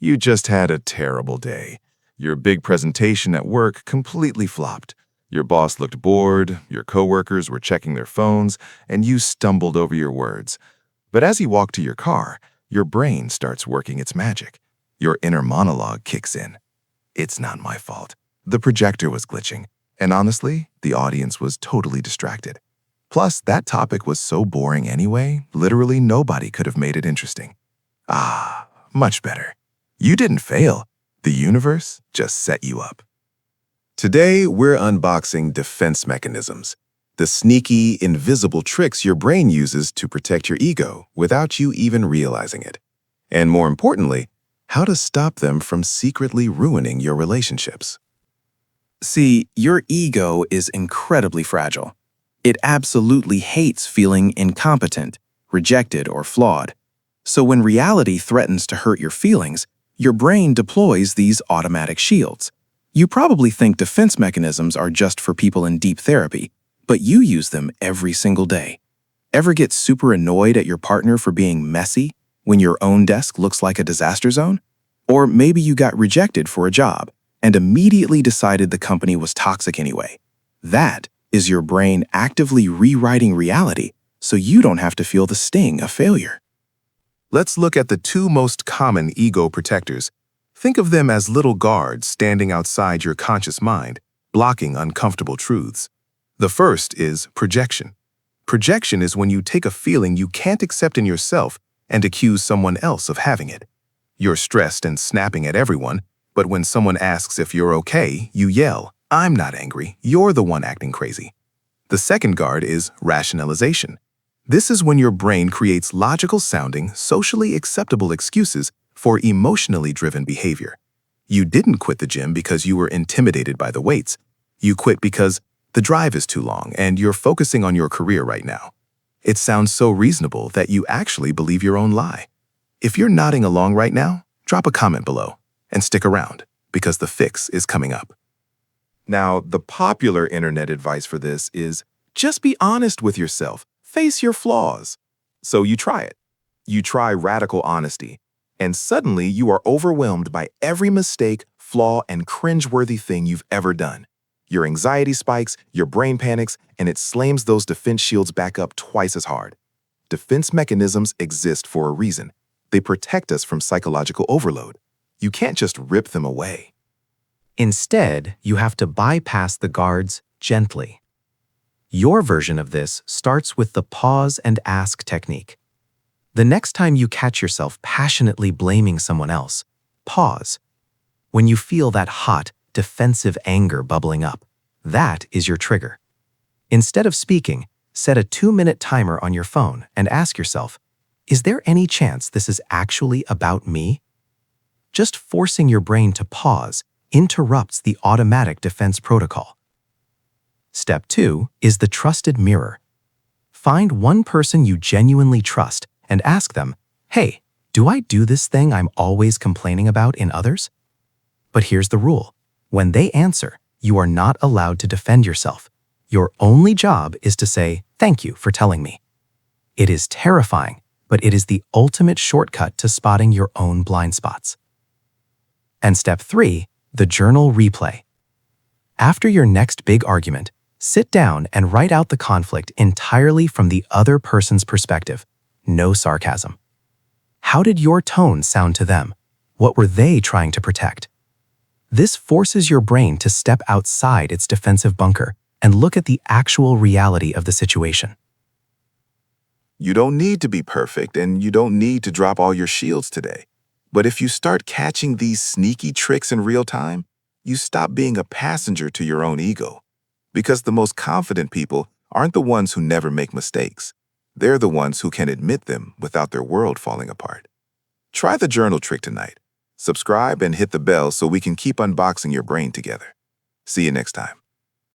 You just had a terrible day. Your big presentation at work completely flopped. Your boss looked bored, your coworkers were checking their phones, and you stumbled over your words. But as you walk to your car, your brain starts working its magic. Your inner monologue kicks in. It's not my fault. The projector was glitching, and honestly, the audience was totally distracted. Plus, that topic was so boring anyway, literally nobody could have made it interesting. Ah, much better. You didn't fail. The universe just set you up. Today, we're unboxing defense mechanisms, the sneaky, invisible tricks your brain uses to protect your ego without you even realizing it. And more importantly, how to stop them from secretly ruining your relationships. See, your ego is incredibly fragile. It absolutely hates feeling incompetent, rejected, or flawed. So when reality threatens to hurt your feelings, your brain deploys these automatic shields. You probably think defense mechanisms are just for people in deep therapy, but you use them every single day. Ever get super annoyed at your partner for being messy when your own desk looks like a disaster zone? Or maybe you got rejected for a job and immediately decided the company was toxic anyway. That is your brain actively rewriting reality so you don't have to feel the sting of failure. Let's look at the two most common ego protectors. Think of them as little guards standing outside your conscious mind, blocking uncomfortable truths. The first is projection. Projection is when you take a feeling you can't accept in yourself and accuse someone else of having it. You're stressed and snapping at everyone, but when someone asks if you're okay, you yell, "I'm not angry, you're the one acting crazy." The second guard is rationalization. This is when your brain creates logical-sounding, socially acceptable excuses for emotionally driven behavior. You didn't quit the gym because you were intimidated by the weights. You quit because the drive is too long and you're focusing on your career right now. It sounds so reasonable that you actually believe your own lie. If you're nodding along right now, drop a comment below and stick around because the fix is coming up. Now, the popular internet advice for this is just be honest with yourself. Face your flaws. So you try it. You try radical honesty, and suddenly you are overwhelmed by every mistake, flaw, and cringeworthy thing you've ever done. Your anxiety spikes, your brain panics, and it slams those defense shields back up twice as hard. Defense mechanisms exist for a reason. They protect us from psychological overload. You can't just rip them away. Instead, you have to bypass the guards gently. Your version of this starts with the pause and ask technique. The next time you catch yourself passionately blaming someone else, pause. When you feel that hot, defensive anger bubbling up, that is your trigger. Instead of speaking, set a 2-minute timer on your phone and ask yourself, is there any chance this is actually about me? Just forcing your brain to pause interrupts the automatic defense protocol. Step 2 is the trusted mirror. Find one person you genuinely trust and ask them, hey, do I do this thing I'm always complaining about in others? But here's the rule. When they answer, you are not allowed to defend yourself. Your only job is to say, thank you for telling me. It is terrifying, but it is the ultimate shortcut to spotting your own blind spots. And step 3, the journal replay. After your next big argument, sit down and write out the conflict entirely from the other person's perspective. No sarcasm. How did your tone sound to them? What were they trying to protect? This forces your brain to step outside its defensive bunker and look at the actual reality of the situation. You don't need to be perfect and you don't need to drop all your shields today. But if you start catching these sneaky tricks in real time, you stop being a passenger to your own ego. Because the most confident people aren't the ones who never make mistakes. They're the ones who can admit them without their world falling apart. Try the journal trick tonight. Subscribe and hit the bell so we can keep unboxing your brain together. See you next time.